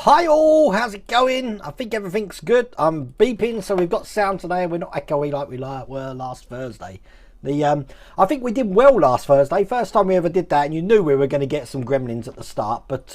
Hi all, how's it going? I think everything's good. I'm beeping, so we've got sound today and we're not echoey like we were last Thursday. I think we did well last Thursday. First time we ever did that, and you knew we were going to get some gremlins at the start. But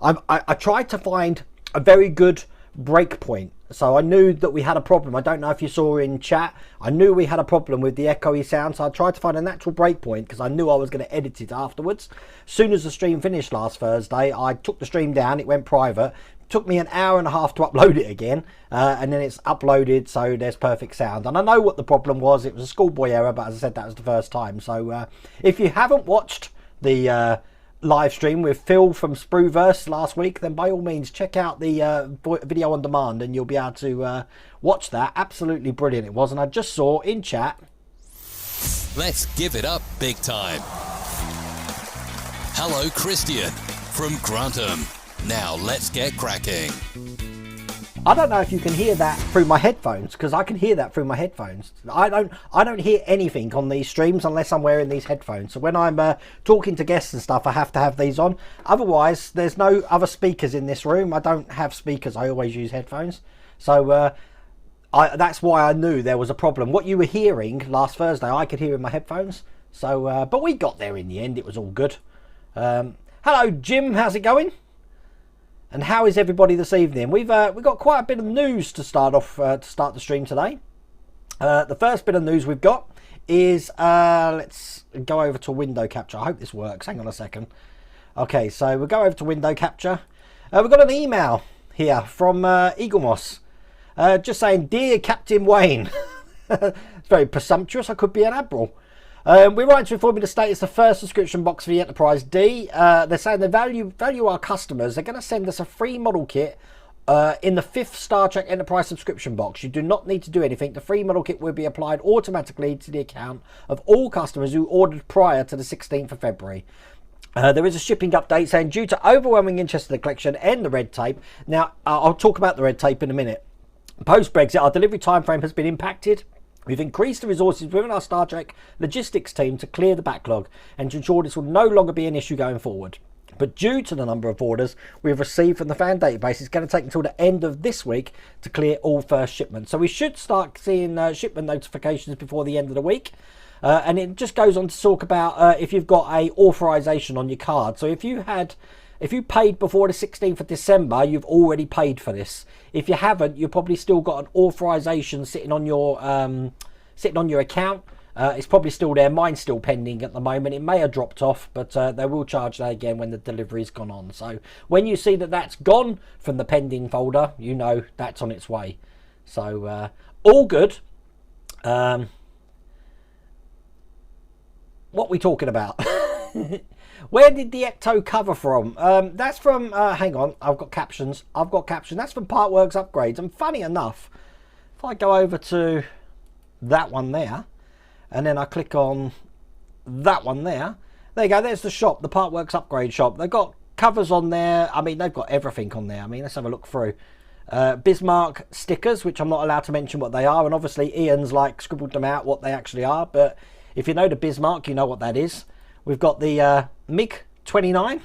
I tried to find a very good break point. So I knew that we had a problem. I don't know if you saw in chat. I knew we had a problem with the echoey sound. So I tried to find a natural break point because I knew I was going to edit it afterwards. As soon as the stream finished last Thursday, I took the stream down. It went private. Took me an hour and a half to upload it again, and then it's uploaded, so there's perfect sound. And I know what the problem was. It was a schoolboy error, but as I said, that was the first time. So if you haven't watched the live stream with Phil from Sprueverse last week, then by all means check out the video on demand and you'll be able to watch that. Absolutely brilliant it was. And I just saw in chat, let's give it up big time. Hello Christian from Grantham. Now let's get cracking. I don't know if you can hear that through my headphones, because I can hear that through my headphones. I don't hear anything on these streams unless I'm wearing these headphones. So when I'm talking to guests and stuff, I have to have these on. Otherwise, there's no other speakers in this room. I don't have speakers. I always use headphones. So that's why I knew there was a problem. What you were hearing last Thursday, I could hear in my headphones. So, but we got there in the end. It was all good. Hello, Jim. How's it going? And how is everybody this evening? We've got quite a bit of news to start off to start the stream today. The first bit of news we've got is let's go over to window capture. I hope this works. Hang on a second. Okay, so we'll go over to window capture. We've got an email here from Eagle Moss, just saying, "Dear Captain Wayne," it's very presumptuous. I could be an admiral. We're writing to inform you the status of the first subscription box for the Enterprise D. They're saying they value our customers. They're going to send us a free model kit in the 5th Star Trek Enterprise subscription box. You do not need to do anything. The free model kit will be applied automatically to the account of all customers who ordered prior to the 16th of February. There is a shipping update saying, due to overwhelming interest in the collection and the red tape. Now, I'll talk about the red tape in a minute. Post-Brexit, our delivery time frame has been impacted. We've increased the resources within our Star Trek logistics team to clear the backlog and to ensure this will no longer be an issue going forward. But due to the number of orders we've received from the fan database, it's going to take until the end of this week to clear all first shipments. So we should start seeing shipment notifications before the end of the week. And it just goes on to talk about if you've got a authorization on your card. So if you paid before the 16th of December, you've already paid for this. If you haven't, you've probably still got an authorization sitting on your account. It's probably still there. Mine's still pending at the moment. It may have dropped off, but they will charge that again when the delivery's gone on. So when you see that that's gone from the pending folder, you know that's on its way. So all good. What are we talking about? Where did the Ecto cover from? That's from, hang on, I've got captions. That's from Partworks Upgrades. And funny enough, if I go over to that one there, and then I click on that one there, there you go, there's the shop, the Partworks Upgrade shop. They've got covers on there. I mean, they've got everything on there. I mean, let's have a look through. Bismarck stickers, which I'm not allowed to mention what they are. And obviously Ian's like scribbled them out what they actually are. But if you know the Bismarck, you know what that is. We've got the Mk1a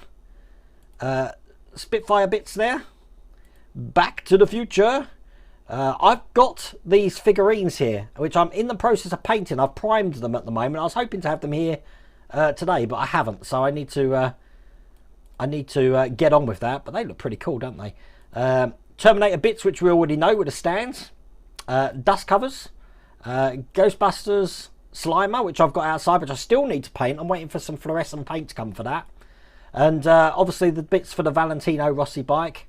Spitfire bits there. Back to the Future. I've got these figurines here, which I'm in the process of painting. I've primed them at the moment. I was hoping to have them here today, but I haven't. So I need to get on with that. But they look pretty cool, don't they? Terminator bits, which we already know, with the stands. Dust covers. Ghostbusters Slimer, which I've got outside, which I still need to paint. I'm waiting for some fluorescent paint to come for that. And obviously the bits for the Valentino Rossi bike.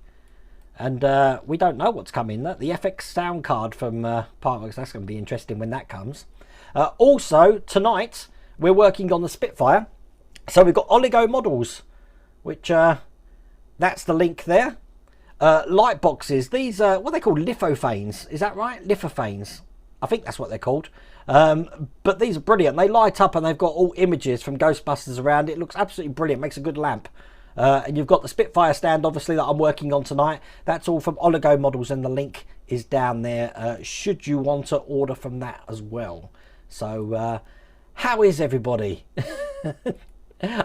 And we don't know what's coming. The FX sound card from Partworks, that's going to be interesting when that comes. Also, tonight, we're working on the Spitfire. So we've got Oligo Models, which that's the link there. Light boxes. These, what are they called? Lithophanes. Is that right? Lithophanes. I think that's what they're called. But these are brilliant. They light up and they've got all images from Ghostbusters around. It looks absolutely brilliant. Makes a good lamp. And you've got the Spitfire stand, obviously, that I'm working on tonight. That's all from Oligo Models, and the link is down there should you want to order from that as well. So how is everybody?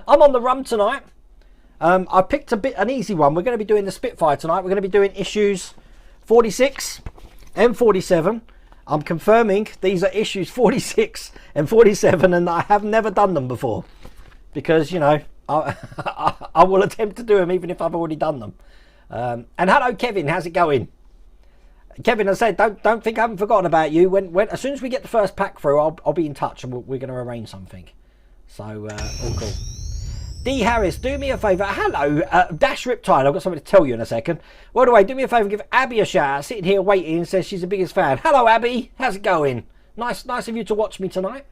I'm on the rum tonight. I picked an easy one. We're going to be doing the Spitfire tonight. We're going to be doing issues 46 and 47. I'm confirming these are issues 46 and 47, and I have never done them before because, you know, I will attempt to do them even if I've already done them. And hello, Kevin. How's it going? Kevin, I said, don't think I haven't forgotten about you. When as soon as we get the first pack through, I'll be in touch and we're going to arrange something. So, all cool. D. Harris, do me a favour. Hello, Dash Riptide. I've got something to tell you in a second. By the way, do me a favour, give Abby a shout out. Sitting here waiting and says she's the biggest fan. Hello, Abby. How's it going? Nice of you to watch me tonight.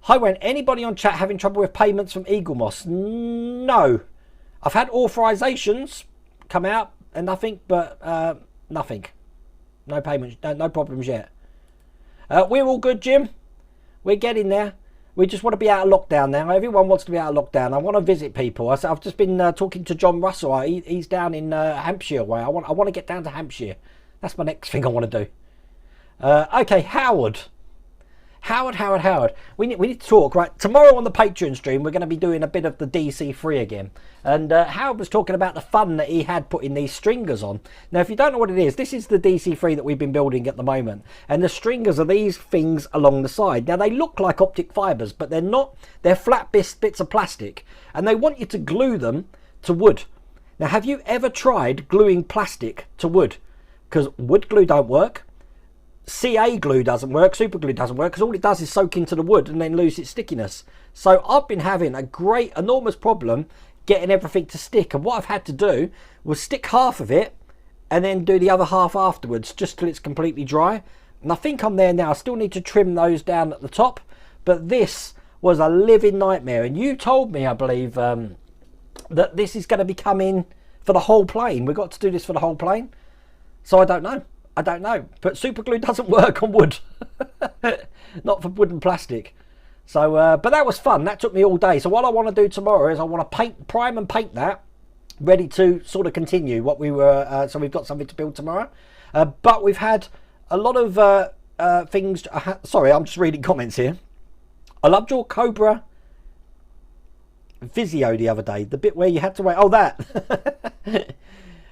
Hi, Wen. Anybody on chat having trouble with payments from Eagle Moss? No. I've had authorizations come out and nothing, but nothing. No payments, no problems yet. We're all good, Jim. We're getting there. We just want to be out of lockdown now. Everyone wants to be out of lockdown. I want to visit people. I've just been talking to John Russell. He's down in Hampshire way. I want to get down to Hampshire. That's my next thing I want to do. Okay, Howard. We need to talk, right? Tomorrow on the Patreon stream, we're going to be doing a bit of the DC3 again. And Howard was talking about the fun that he had putting these stringers on. Now, if you don't know what it is, this is the DC3 that we've been building at the moment. And the stringers are these things along the side. Now, they look like optic fibres, but they're not. They're flat bits of plastic. And they want you to glue them to wood. Now, have you ever tried gluing plastic to wood? Because wood glue don't work. CA glue doesn't work, super glue doesn't work, because all it does is soak into the wood and then lose its stickiness. So I've been having a great enormous problem getting everything to stick, and what I've had to do was stick half of it and then do the other half afterwards just till it's completely dry. And I think I'm there now. I still need to trim those down at the top, but this was a living nightmare. And you told me, I believe, that this is going to be coming for the whole plane. We've got to do this for the whole plane, so I don't know, but super glue doesn't work on wood. Not for wood and plastic. So but that was fun. That took me all day. So what I want to do tomorrow is I want to prime and paint that, ready to sort of continue what we were, so we've got something to build tomorrow. But we've had a lot of things. Sorry, I'm just reading comments here. I loved your Cobra Visio the other day, the bit where you had to wait. Oh, that.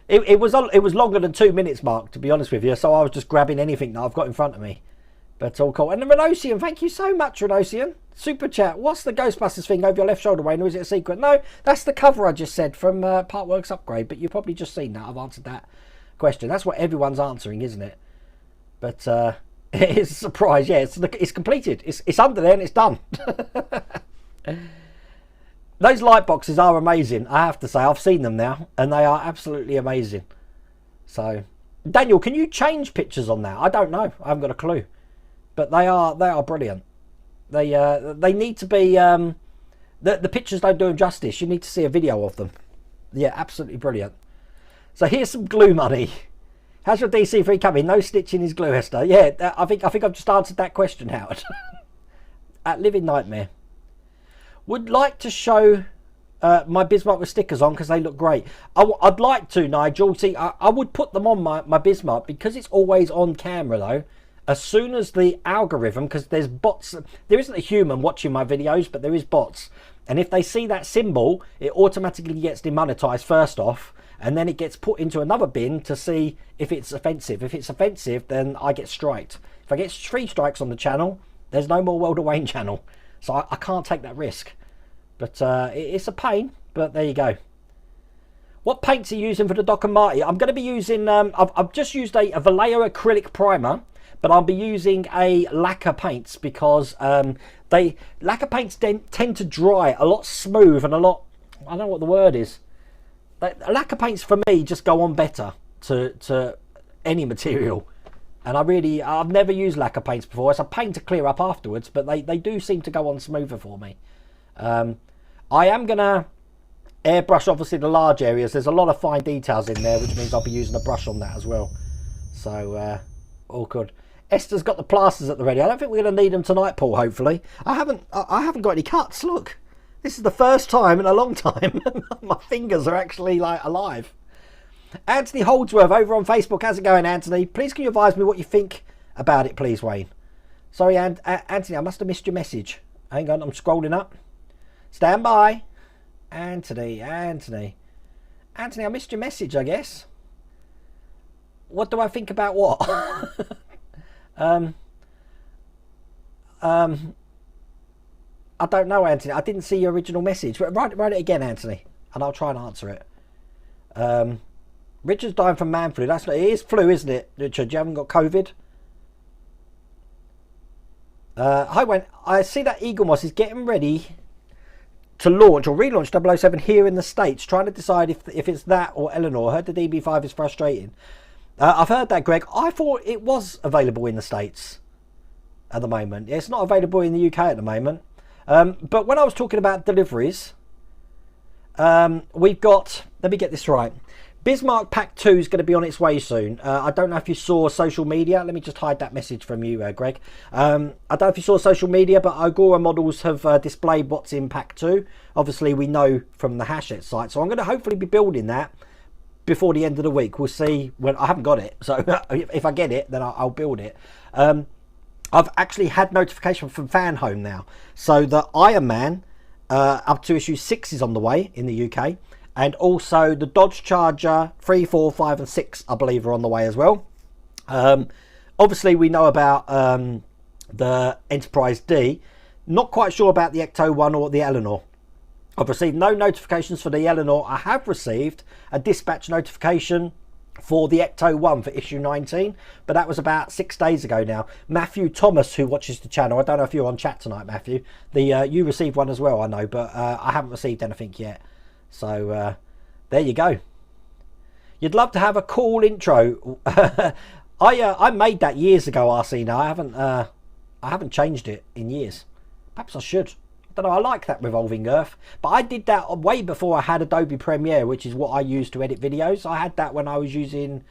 It was longer than 2 minutes, Mark, to be honest with you, so I was just grabbing anything that I've got in front of me. But all cool. And then Renosian, thank you so much, Renosian. Super chat. What's the Ghostbusters thing over your left shoulder, Wayne, or is it a secret? No, that's the cover I just said from Partworks Upgrade, but you've probably just seen that. I've answered that question. That's what everyone's answering, isn't it? But it's a surprise. Yeah, it's completed. It's under there and it's done. Those light boxes are amazing, I have to say. I've seen them now, and they are absolutely amazing. So, Daniel, can you change pictures on that? I don't know. I haven't got a clue. But they are brilliant. They need to be... the pictures don't do them justice. You need to see a video of them. Yeah, absolutely brilliant. So here's some glue money. How's your DC3 coming? No stitching is glue, Esther. Yeah, I think I've just answered that question, Howard. At Living Nightmare. Would like to show my Bismarck with stickers on because they look great. I'd like to, Nigel. See, I would put them on my Bismarck because it's always on camera though. As soon as the algorithm, because there's bots, there isn't a human watching my videos, but there is bots. And if they see that symbol, it automatically gets demonetized first off, and then it gets put into another bin to see if it's offensive. If it's offensive, then I get striked. If I get 3 strikes on the channel, there's no more World of Wayne channel. So I can't take that risk. But it's a pain, but there you go. What paints are you using for the Doc and Marty? I'm going to be using, I've just used a Vallejo acrylic primer, but I'll be using a lacquer paints because lacquer paints tend to dry a lot smooth and a lot, I don't know what the word is. Lacquer paints for me just go on better to any material. And I've never used lacquer paints before. It's a pain to clear up afterwards, but they do seem to go on smoother for me. I am going to airbrush obviously the large areas. There's a lot of fine details in there, which means I'll be using a brush on that as well. So all good. Esther's got the plasters at the ready. I don't think we're going to need them tonight, Paul, hopefully. I haven't got any cuts. Look, this is the first time in a long time my fingers are actually like alive. Anthony Holdsworth over on Facebook. How's it going, Anthony? Please can you advise me what you think about it, please, Wayne? Sorry, Anthony, I must have missed your message. Hang on, I'm scrolling up. Stand by. Anthony, I missed your message, I guess. What do I think about what? I don't know, Anthony. I didn't see your original message. But write it again, Anthony, and I'll try and answer it. Richard's dying from man flu. It is flu, isn't it, Richard? You haven't got COVID? Hi, Wayne. I see that Eagle Moss is getting ready to launch or relaunch 007 here in the States. Trying to decide if it's that or Eleanor. I heard the DB5 is frustrating. I've heard that, Greg. I thought it was available in the States at the moment. It's not available in the UK at the moment. But when I was talking about deliveries, we've got, let me get this right. Bismarck Pack 2 is going to be on its way soon. I don't know if you saw social media. Let me just hide that message from you, Greg. I don't know if you saw social media, but Agora Models have displayed what's in Pack 2. Obviously, we know from the Hachette site. So I'm going to hopefully be building that before the end of the week. We'll see. When I haven't got it. So if I get it, then I'll build it. I've actually had notification from Fan Home now. So the Iron Man up to issue 6 is on the way in the UK. And also the Dodge Charger 3, 4, 5 and 6, I believe, are on the way as well. Obviously, we know about the Enterprise D. Not quite sure about the Ecto-1 or the Eleanor. I've received no notifications for the Eleanor. I have received a dispatch notification for the Ecto-1 for issue 19, but that was about 6 days ago now. Matthew Thomas, who watches the channel, I don't know if you're on chat tonight, Matthew. You received one as well, I know, but I haven't received anything yet. So there you go. You'd love to have a cool intro. I made that years ago, RC. Now I haven't changed it in years. Perhaps I should. I don't know. I like that revolving Earth, but I did that way before I had Adobe Premiere, which is what I use to edit videos. I had that when I was using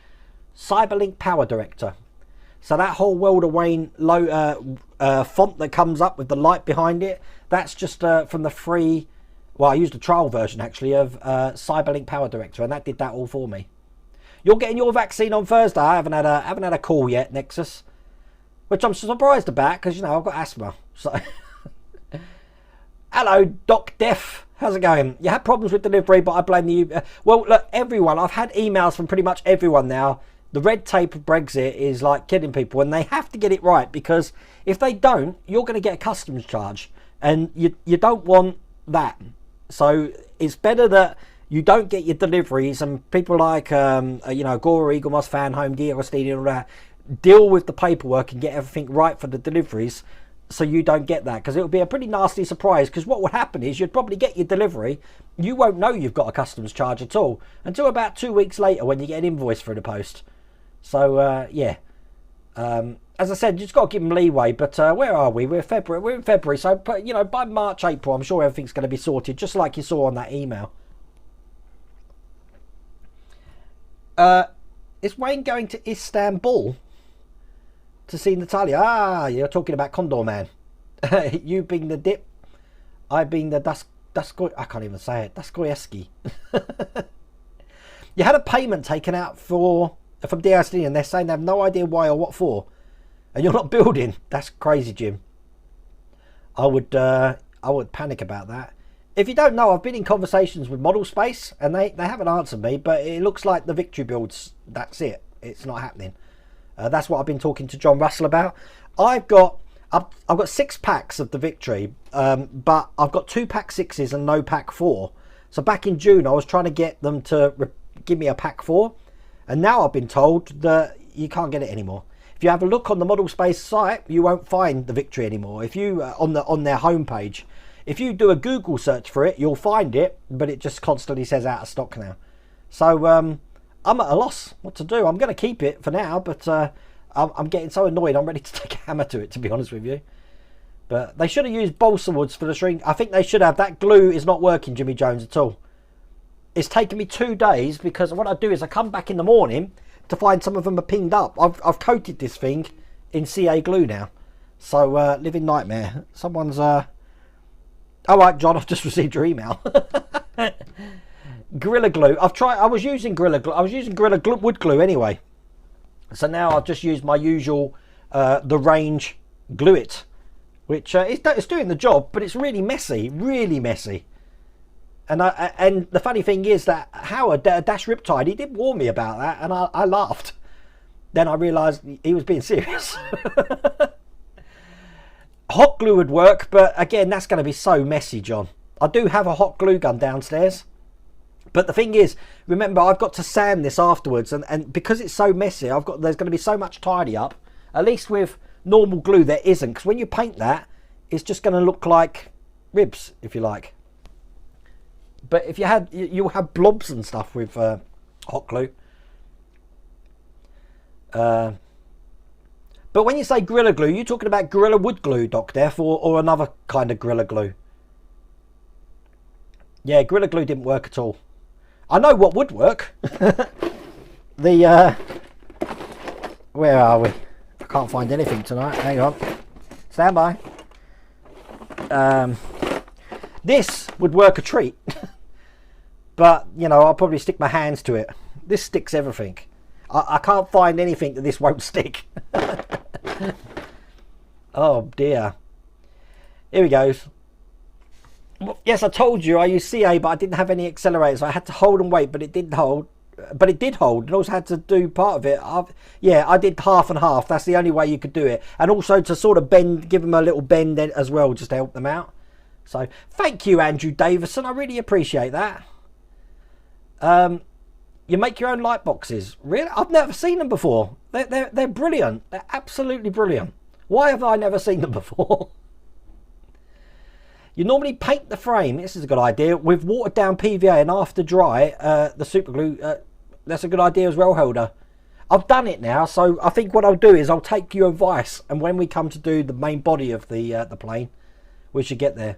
Cyberlink Power Director. So that whole World of Wayne font that comes up with the light behind it, that's just from the free. Well, I used a trial version actually of Cyberlink Power Director, and that did that all for me. You're getting your vaccine on Thursday. I haven't had a call yet, Nexus, which I'm surprised about because I've got asthma. So, hello, Doc Def. How's it going? You had problems with delivery, but I blame you. Well, look, everyone. I've had emails from pretty much everyone now. The red tape of Brexit is like killing people, and they have to get it right because if they don't, you're going to get a customs charge, and you don't want that. So it's better that you don't get your deliveries, and people like Agora, Eagle Moss, Fan Home, D'Agostini, and all that deal with the paperwork and get everything right for the deliveries, so you don't get that, because it would be a pretty nasty surprise. Because what would happen is you'd probably get your delivery, you won't know you've got a customs charge at all until about 2 weeks later when you get an invoice through the post. So yeah. As I said, you just got to give them leeway. But where are we? We're in February. So, by March, April, I'm sure everything's going to be sorted, just like you saw on that email. Is Wayne going to Istanbul to see Natalia? Ah, you're talking about Condor Man. You being the dip, I being the Daskoy. I can't even say it. Daskoyeski. You had a payment taken out from DSD, and they're saying they have no idea why or what for. And you're not building. That's crazy, Jim. I would panic about that. If you don't know, I've been in conversations with Model Space, and they haven't answered me, but it looks like the victory builds, that's it. It's not happening. That's what I've been talking to John Russell about. I've got 6 packs of the victory, but I've got 2 pack 6s and no pack 4. So back in June, I was trying to get them to give me a pack 4, and now I've been told that you can't get it anymore. If you have a look on the Model Space site, you won't find the victory anymore. If you on their homepage, if you do a Google search for it, you'll find it, but it just constantly says out of stock now. So I'm at a loss what to do. I'm going to keep it for now, but I'm getting so annoyed. I'm ready to take a hammer to it, to be honest with you. But they should have used balsa woods for the shrink. I think they should have. That glue is not working, Jimmy Jones, at all. It's taken me 2 days because what I do is I come back in the morning to find some of them are pinged up. I've coated this thing in CA glue now. So living nightmare. Someone's all right, John, I've just received your email. Gorilla Glue. I was using Gorilla Glue. I was using wood glue anyway. So now I've just used my usual the range Glue It, which it's doing the job, but it's really messy, really messy. And the funny thing is that Howard, Dash Riptide, he did warn me about that, and I laughed. Then I realised he was being serious. Hot glue would work, but again, that's going to be so messy, John. I do have a hot glue gun downstairs, but the thing is, remember, I've got to sand this afterwards, and because it's so messy, there's going to be so much tidy up. At least with normal glue, there isn't, because when you paint that, it's just going to look like ribs, if you like. But if you'll have blobs and stuff with hot glue. But when you say Gorilla Glue, you're talking about Gorilla Wood Glue, Doc Def, or another kind of Gorilla Glue. Yeah, Gorilla Glue didn't work at all. I know what would work. Where are we? I can't find anything tonight. Hang on. Stand by. This would work a treat. But, you know, I'll probably stick my hands to it. This sticks everything. I can't find anything that this won't stick. Oh dear. Here we go. Yes, I told you I used CA, but I didn't have any accelerators. So I had to hold and wait, but it didn't hold. But it did hold. And also had to do part of it. Yeah, I did half and half. That's the only way you could do it. And also to sort of bend, give them a little bend as well, just to help them out. So thank you, Andrew Davison. I really appreciate that. You make your own light boxes. Really? I've never seen them before. They're brilliant. They're absolutely brilliant. Why have I never seen them before? You normally paint the frame. This is a good idea. With watered down PVA, and after dry, the super glue. That's a good idea as well, Helder. I've done it now, so I think what I'll do is I'll take your advice, and when we come to do the main body of the plane, we should get there.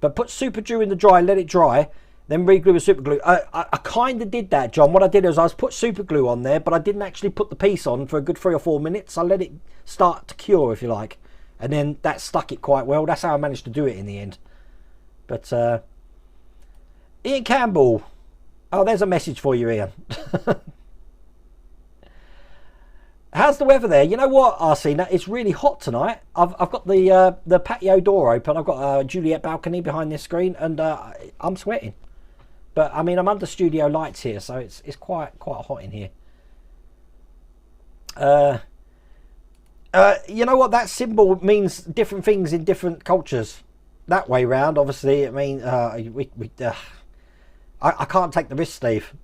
But put super glue in the dry, let it dry. Then re-glue with super glue. I kind of did that, John. What I did was I put super glue on there, but I didn't actually put the piece on for a good 3 or 4 minutes. I let it start to cure, if you like. And then that stuck it quite well. That's how I managed to do it in the end. But, Ian Campbell. Oh, there's a message for you, Ian. How's the weather there? You know what, Arsena? It's really hot tonight. I've got the patio door open. I've got a Juliet balcony behind this screen, and I'm sweating. But I mean, I'm under studio lights here, so it's quite hot in here. You know what? That symbol means different things in different cultures. That way round, obviously, it means I can't take the risk, Steve.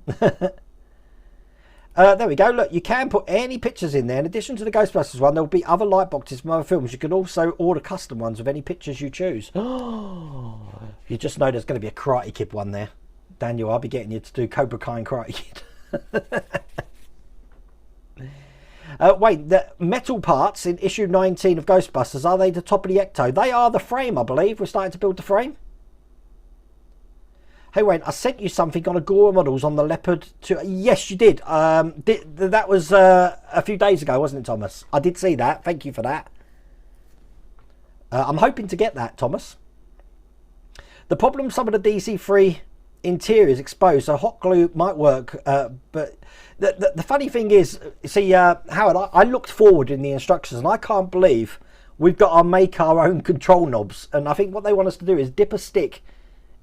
There we go. Look, you can put any pictures in there. In addition to the Ghostbusters one, there will be other light boxes from other films. You can also order custom ones with any pictures you choose. You just know there's going to be a Karate Kid one there. Daniel, I'll be getting you to do Cobra Kai and Karate Kid. Wait, the metal parts in issue 19 of Ghostbusters, are they the top of the Ecto? They are the frame, I believe. We're starting to build the frame. Hey Wayne, I sent you something on Agora Models on the Leopard 2. Yes, you did. That was a few days ago, wasn't it, Thomas? I did see that. Thank you for that. I'm hoping to get that, Thomas. The problem, some of the DC-3 interiors exposed, so hot glue might work. But the funny thing is, see, Howard, I looked forward in the instructions, and I can't believe we've got to make our own control knobs. And I think what they want us to do is dip a stick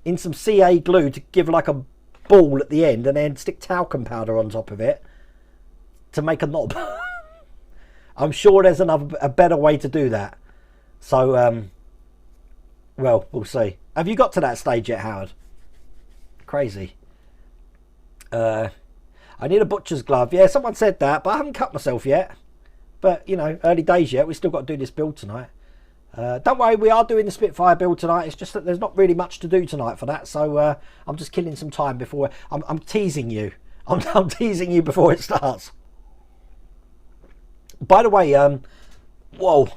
in some CA glue to give like a ball at the end, and then stick talcum powder on top of it to make a knob. I'm sure there's a better way to do that. So, well, we'll see. Have you got to that stage yet, Howard? Crazy. I need a butcher's glove. Yeah, someone said that, but I haven't cut myself yet. But, you know, early days yet. We've still got to do this build tonight. Don't worry, we are doing the Spitfire build tonight. It's just that there's not really much to do tonight for that, so I'm just killing some time before. I'm teasing you. I'm teasing you before it starts. By the way, whoa,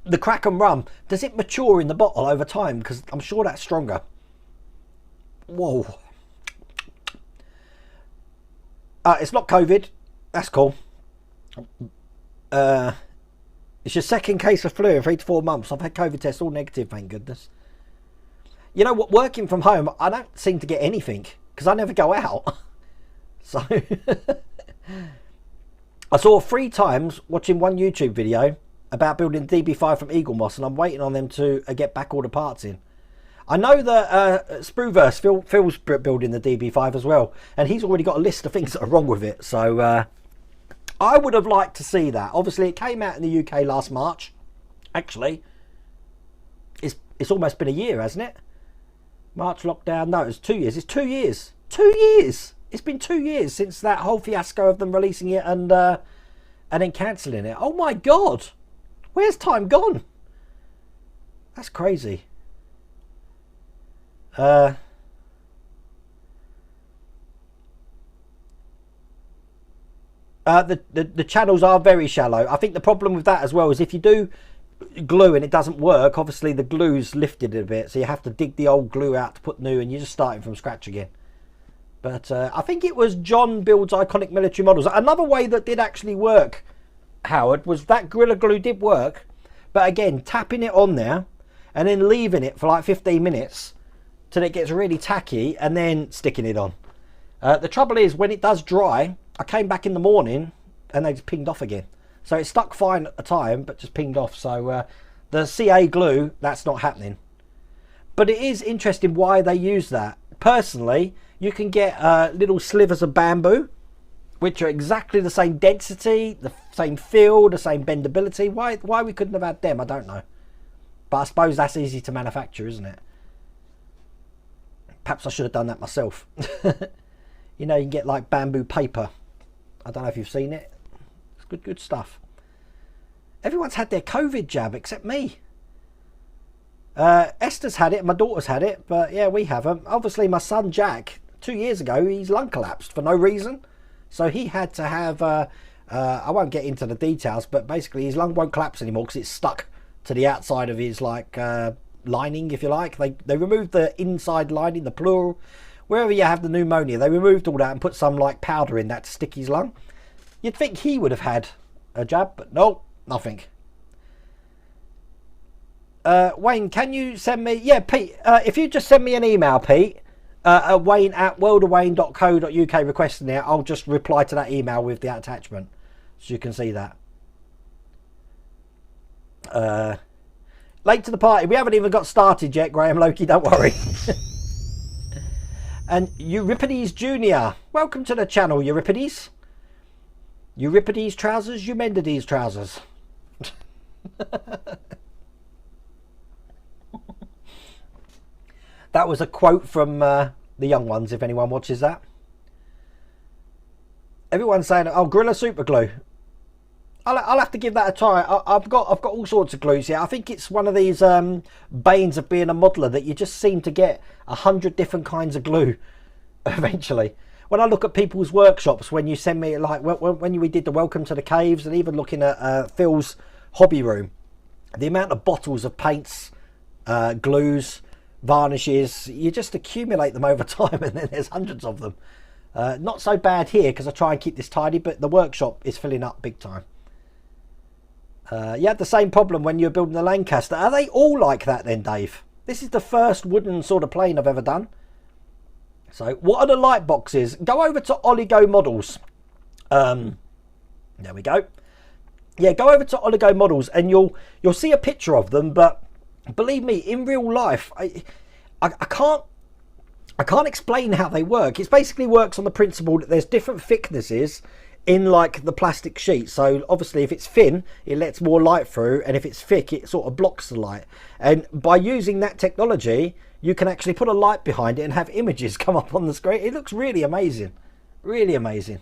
the Kraken rum, does it mature in the bottle over time? Because I'm sure that's stronger. Whoa. It's not COVID. That's cool. It's your second case of flu in 3 to 4 months. I've had COVID tests, all negative, thank goodness. You know what, working from home, I don't seem to get anything because I never go out. So I saw 3 times watching one YouTube video about building DB5 from Eagle Moss, and I'm waiting on them to get back all the parts in. I know that Spruverse, Phil's building the DB5 as well, and he's already got a list of things that are wrong with it. So I would have liked to see that. Obviously, it came out in the UK last March. Actually, it's almost been a year, hasn't it? March lockdown. No, it's 2 years. It's 2 years. 2 years. It's been 2 years since that whole fiasco of them releasing it and then cancelling it. Oh my God, where's time gone? That's crazy. The channels are very shallow. I think the problem with that as well is if you do glue and it doesn't work, obviously the glue's lifted a bit, so you have to dig the old glue out to put new, and you're just starting from scratch again. But I think it was John Builds Iconic Military Models. Another way that did actually work, Howard, was that Gorilla Glue did work, but again, tapping it on there and then leaving it for like 15 minutes till it gets really tacky and then sticking it on. The trouble is, when it does dry, I came back in the morning and they just pinged off again. So it stuck fine at the time, but just pinged off. So the CA glue, that's not happening. But it is interesting why they use that. Personally, you can get little slivers of bamboo, which are exactly the same density, the same feel, the same bendability. Why we couldn't have had them, I don't know. But I suppose that's easy to manufacture, isn't it? Perhaps I should have done that myself. You know, you can get like bamboo paper. I don't know if you've seen it. It's good stuff. Everyone's had their COVID jab except me. Esther's had it, my daughter's had it, but yeah, we haven't. Obviously, my son Jack, 2 years ago, his lung collapsed for no reason. So he had to have, I won't get into the details, but basically his lung won't collapse anymore because it's stuck to the outside of his like lining, if you like. They removed the inside lining, the pleural. Wherever you have the pneumonia, they removed all that and put some like powder in that to stick his lung. You'd think he would have had a jab, but no, nothing. Wayne, can you send me... Yeah, Pete, if you just send me an email, Pete, Wayne at worldofwayne.co.uk requesting it, I'll just reply to that email with the attachment so you can see that. Late to the party. We haven't even got started yet, Graham Loki, don't worry. And Euripides Jr. Welcome to the channel, Euripides. Euripides trousers, Eumenides trousers. That was a quote from the Young Ones, if anyone watches that. Everyone's saying, oh, Gorilla Super Glue. I'll have to give that a try. I've got all sorts of glues here. I think it's one of these banes of being a modeler that you just seem to get 100 different kinds of glue eventually. When I look at people's workshops, when you send me, like when we did the Welcome to the Caves, and even looking at Phil's hobby room, the amount of bottles of paints, glues, varnishes, you just accumulate them over time, and then there's hundreds of them. Not so bad here because I try and keep this tidy, but the workshop is filling up big time. You had the same problem when you were building the Lancaster. Are they all like that then, Dave? This is the first wooden sort of plane I've ever done. So what are the light boxes? Go over to Oligo Models. There we go. Yeah, go over to Oligo Models and you'll see a picture of them, but believe me, in real life, I can't explain how they work. It basically works on the principle that there's different thicknesses in like the plastic sheet. So obviously if it's thin, it lets more light through, and if it's thick, it sort of blocks the light. And by using that technology, you can actually put a light behind it and have images come up on the screen. It looks really amazing. Really amazing.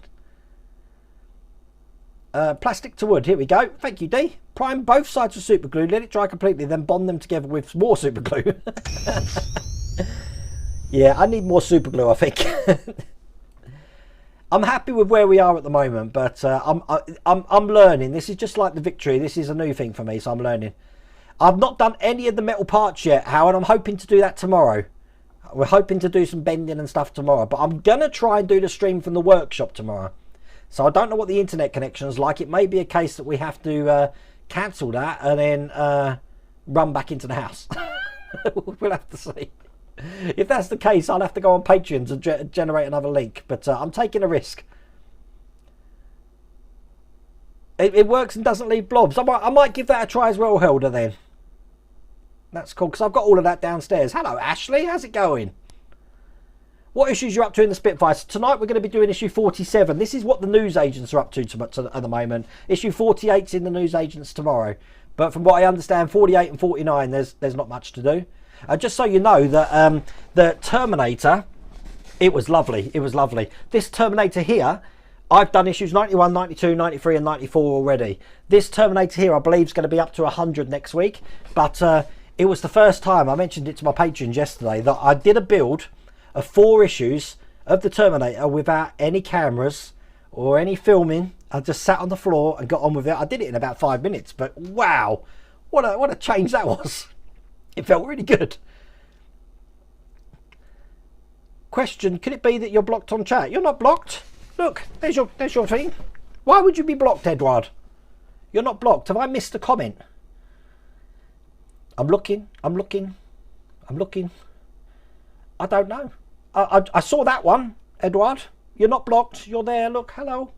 Plastic to wood, here we go. Thank you, D. Prime both sides with super glue, let it dry completely, then bond them together with more super glue. Yeah, I need more super glue, I think. I'm happy with where we are at the moment, but I'm learning. This is just like the Victory. This is a new thing for me, so I'm learning. I've not done any of the metal parts yet, Howard. I'm hoping to do that tomorrow. We're hoping to do some bending and stuff tomorrow, but I'm going to try and do the stream from the workshop tomorrow. So I don't know what the internet connection is like. It may be a case that we have to cancel that and then run back into the house. We'll have to see. If that's the case, I'll have to go on Patreon to generate another link, but I'm taking a risk. It works and doesn't leave blobs. I might give that a try as well, Helder, then. That's cool, because I've got all of that downstairs. Hello, Ashley. How's it going? What issues you're up to in the Spitfire? So tonight we're going to be doing issue 47. This is what the newsagents are up to at the moment. Issue 48's in the newsagents tomorrow. But from what I understand, 48 and 49, there's not much to do. Just so you know that the Terminator, it was lovely. It was lovely. This Terminator here, I've done issues 91, 92, 93 and 94 already. This Terminator here, I believe, is going to be up to 100 next week. But it was the first time, I mentioned it to my patrons yesterday, that I did a build of 4 issues of the Terminator without any cameras or any filming. I just sat on the floor and got on with it. I did it in about 5 minutes, but wow, what a change that was. It felt really good. Question, could it be that you're blocked on chat? You're not blocked. Look, there's your thing. Why would you be blocked, Edward? You're not blocked. Have I missed a comment? I'm looking. I don't know. I saw that one, Edward. You're not blocked. You're there. Look, hello.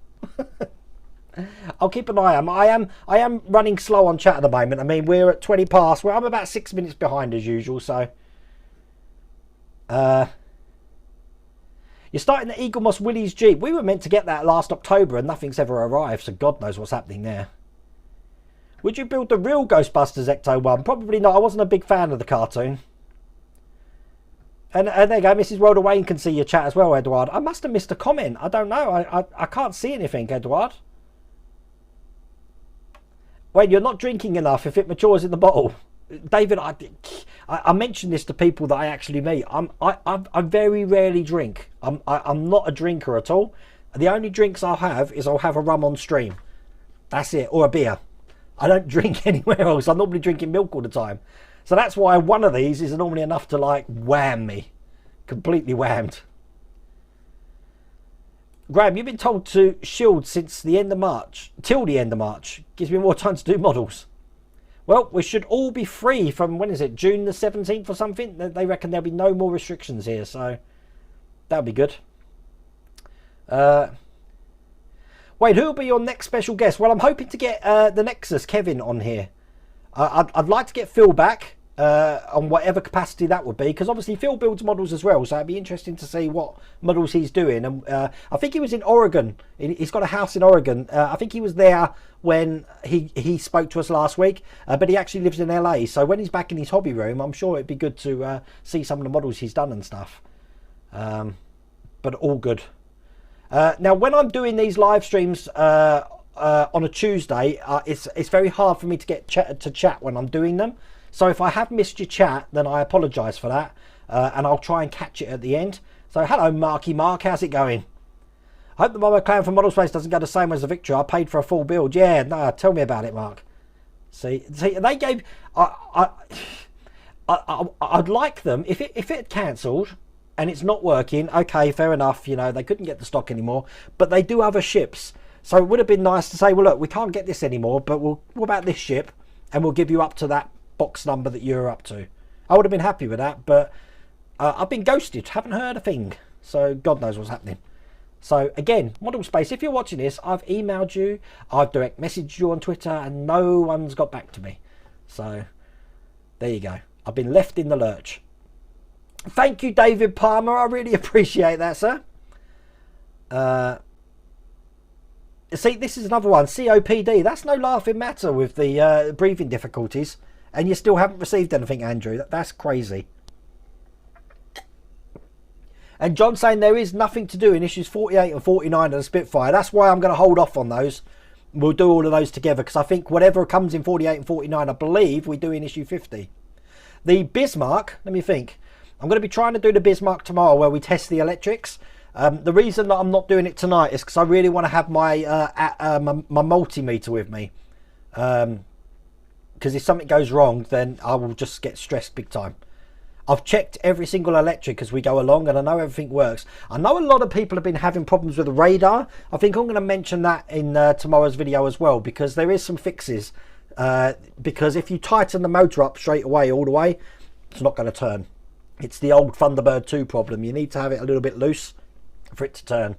I'll keep an eye on. I am running slow on chat at the moment. I mean, we're at 20 past. Well, I'm about 6 minutes behind as usual. So, you're starting the Eagle Moss Willys Jeep. We were meant to get that last October, and nothing's ever arrived. So God knows what's happening there. Would you build the real Ghostbusters Ecto one? Probably not. I wasn't a big fan of the cartoon. And there you go, Mrs. World Wayne can see your chat as well, Edward. I must have missed a comment. I don't know. I can't see anything, Edward. Wait, you're not drinking enough if it matures in the bottle. David, I mention this to people that I actually meet. I very rarely drink. I'm not a drinker at all. The only drinks I'll have is I'll have a rum on stream. That's it, or a beer. I don't drink anywhere else. I'm normally drinking milk all the time. So that's why one of these is normally enough to like wham me. Completely whammed. Graham, you've been told to shield since the end of March. Till the end of March. Gives me more time to do models. Well, we should all be free from, when is it, June the 17th or something? They reckon there'll be no more restrictions here, so that'll be good. Wait, who will be your next special guest? Well, I'm hoping to get the Nexus, Kevin, on here. I'd like to get Phil back on whatever capacity that would be, because obviously Phil builds models as well, so it'd be interesting to see what models he's doing. And I think he was in Oregon. He's got a house in Oregon. I think he was there when he spoke to us last week, but he actually lives in LA. So when he's back in his hobby room, I'm sure it'd be good to see some of the models he's done and stuff. But all good. Now, when I'm doing these live streams on a Tuesday, it's very hard for me to get to chat when I'm doing them. So if I have missed your chat, then I apologise for that, and I'll try and catch it at the end. So hello, Marky Mark, how's it going? I hope the Momo Clan for Model Space doesn't go the same way as the Victory. I paid for a full build. Yeah, no, tell me about it, Mark. See, they gave. I'd like them if it had cancelled and it's not working. Okay, fair enough. You know, they couldn't get the stock anymore, but they do other ships. So it would have been nice to say, well, look, we can't get this anymore, but what about this ship? And we'll give you up to that box number that you're up to. I would have been happy with that, but I've been ghosted. Haven't heard a thing. So God knows what's happening. So again, Model Space, if you're watching this, I've emailed you, I've direct messaged you on Twitter, and no one's got back to me. So there you go. I've been left in the lurch. Thank you, David Palmer. I really appreciate that, sir. See, this is another one. COPD. That's no laughing matter with the breathing difficulties. And you still haven't received anything, Andrew. That's crazy. And John saying there is nothing to do in issues 48 and 49 of the Spitfire. That's why I'm going to hold off on those. We'll do all of those together, because I think whatever comes in 48 and 49, I believe we do in issue 50. The Bismarck, let me think. I'm going to be trying to do the Bismarck tomorrow, where we test the electrics. The reason that I'm not doing it tonight is because I really want to have my my multimeter with me. Because if something goes wrong, then I will just get stressed big time. I've checked every single electric as we go along, and I know everything works. I know a lot of people have been having problems with the radar. I think I'm going to mention that in tomorrow's video as well, because there is some fixes. Because if you tighten the motor up straight away, all the way, it's not going to turn. It's the old Thunderbird 2 problem. You need to have it a little bit loose for it to turn.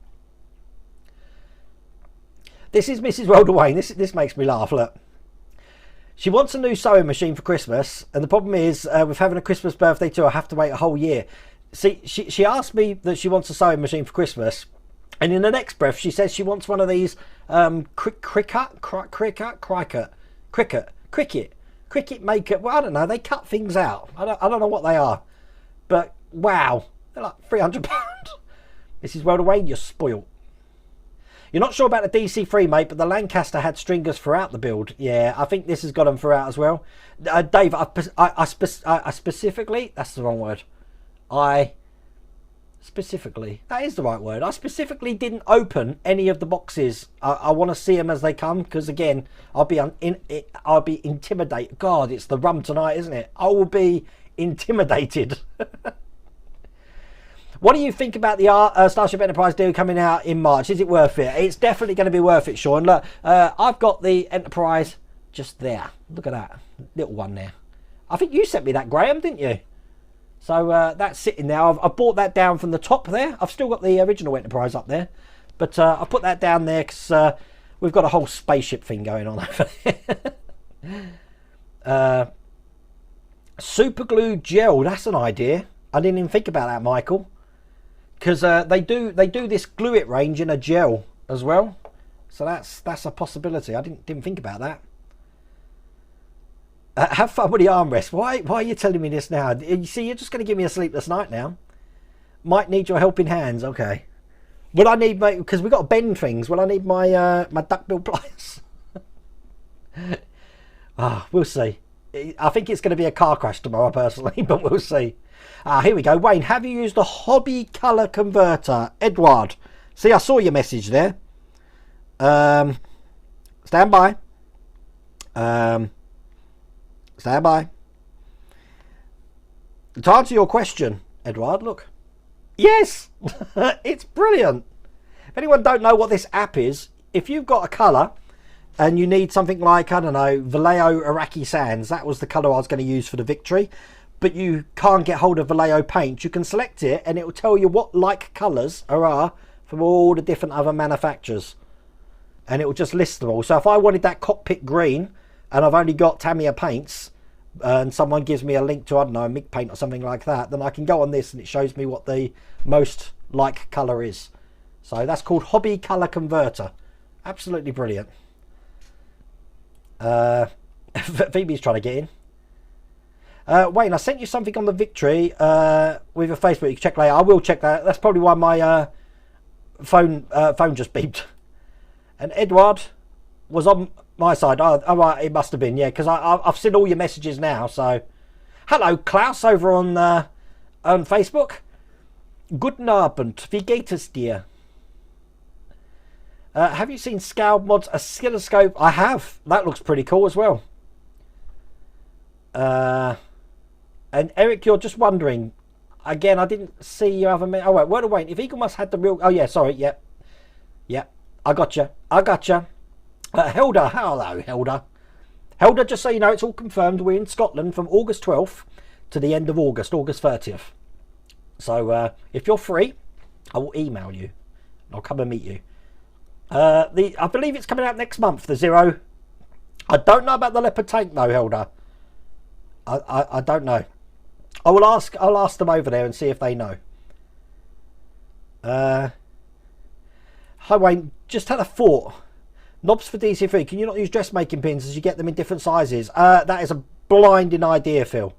This is Mrs. Rolderwayne. This makes me laugh. Look, She wants a new sewing machine for Christmas, and the problem is with having a Christmas birthday too, I have to wait a whole year. See, she asked me that she wants a sewing machine for Christmas, and in the next breath she says she wants one of these cricket maker. Well, I don't know. They cut things out. I don't know what they are, but wow, they're like £300. Mrs. Welterwayne, you're spoiled. You're not sure about the DC3, mate, but the Lancaster had stringers throughout the build. Yeah, I think this has got them throughout as well. Dave, I specifically, that's the wrong word. That is the right word. I specifically didn't open any of the boxes. I want to see them as they come, because again, I'll be intimidated. God, it's the rum tonight, isn't it? I will be intimidated. What do you think about the Starship Enterprise deal coming out in March? Is it worth it? It's definitely going to be worth it, Sean. Look, I've got the Enterprise just there. Look at that little one there. I think you sent me that, Graham, didn't you? So that's sitting there. I've brought that down from the top there. I've still got the original Enterprise up there, but I put that down there because we've got a whole spaceship thing going on over there. Super glue gel. That's an idea. I didn't even think about that, Michael. Because they do this glue it range in a gel as well, so that's a possibility. I didn't think about that. Have fun with the armrest. Why are you telling me this now? You see, you're just going to give me a sleepless night now. Might need your helping hands. Okay. Will I need my, because we've got to bend things, will I need my my duckbill pliers? We'll see. I think it's going to be a car crash tomorrow personally, but we'll see. Here we go. Wayne, have you used a hobby colour converter? Edward. See, I saw your message there. Stand by. Stand by. To answer your question, Edward, look. Yes! It's brilliant. If anyone don't know what this app is, if you've got a colour and you need something like, I don't know, Vallejo Iraqi Sands, that was the colour I was going to use for the Victory, but you can't get hold of Vallejo paint, you can select it and it will tell you what like colours there are from all the different other manufacturers, and it will just list them all. So if I wanted that cockpit green and I've only got Tamiya paints and someone gives me a link to, I don't know, a MIG paint or something like that, then I can go on this and it shows me what the most like colour is. So that's called Hobby Colour Converter. Absolutely brilliant. Phoebe's trying to get in. Wayne, I sent you something on the Victory with a Facebook. You can check later. I will check that. That's probably why my phone just beeped. And Edward was on my side. Oh right, it must have been, yeah, because I've seen all your messages now. So, hello, Klaus over on Facebook. Guten Abend, wie geht es dir? Have you seen Scaled Mods oscilloscope? I have. That looks pretty cool as well. And Eric, you're just wondering. Again, I didn't see you have a... Oh, wait. If Eagle Must had the real... Oh, yeah, sorry. Yep. I gotcha. Helda. Hello, Helda. Helda, just so you know, it's all confirmed. We're in Scotland from August 12th to the end of August 30th. So, if you're free, I will email you. I'll come and meet you. I believe it's coming out next month, the Zero. I don't know about the Leopard tank, though, Helda. I don't know. I'll ask them over there and see if they know. Hi Wayne, just had a thought. Knobs for DC3, can you not use dressmaking pins as you get them in different sizes? That is a blinding idea, Phil.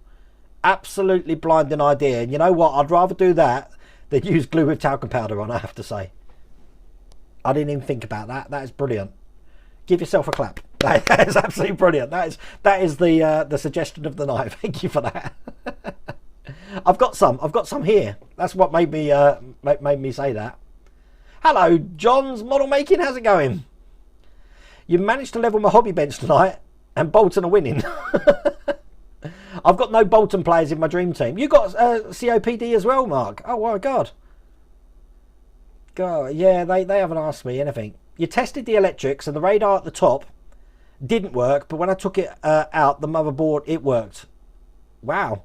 Absolutely blinding idea. And you know what? I'd rather do that than use glue with talcum powder on, I have to say. I didn't even think about that. That is brilliant. Give yourself a clap. That is absolutely brilliant. That is the suggestion of the night. Thank you for that. I've got some here. That's what made me say that. Hello, John's Model Making. How's it going? You managed to level my hobby bench tonight, and Bolton are winning. I've got no Bolton players in my dream team. You got COPD as well, Mark? Oh my God. God, yeah, they haven't asked me anything. You tested the electrics and the radar at the top didn't work, but when I took it out, the motherboard, it worked. Wow.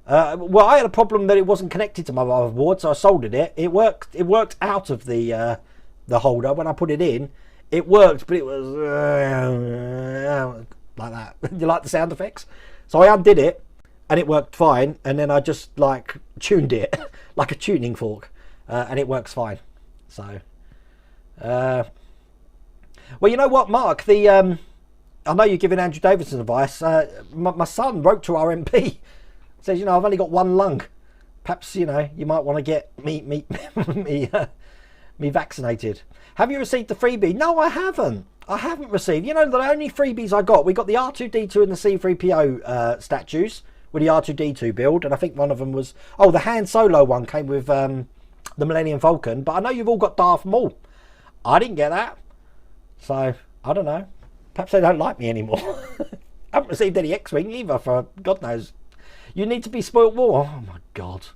Well, I had a problem that it wasn't connected to my motherboard, so I soldered it. It worked. It worked out of the holder when I put it in. It worked, but it was like that. You like the sound effects? So I undid it and it worked fine, and then I just like tuned it like a tuning fork, and it works fine. So well, you know what, Mark, the I know you're giving Andrew Davidson advice. My son wrote to our MP, says, you know, I've only got one lung, perhaps, you know, you might want to get me vaccinated. Have you received the freebie? No, I haven't received. You know, the only freebies I got, we got the R2D2 and the C3PO statues with the R2D2 build, and I think one of them was, oh, the Han Solo one came with the Millennium Falcon, but I know you've all got Darth Maul. I didn't get that, so I don't know. Perhaps they don't like me anymore. I haven't received any X-Wing either, for God knows. You need to be spoilt more. Oh my God.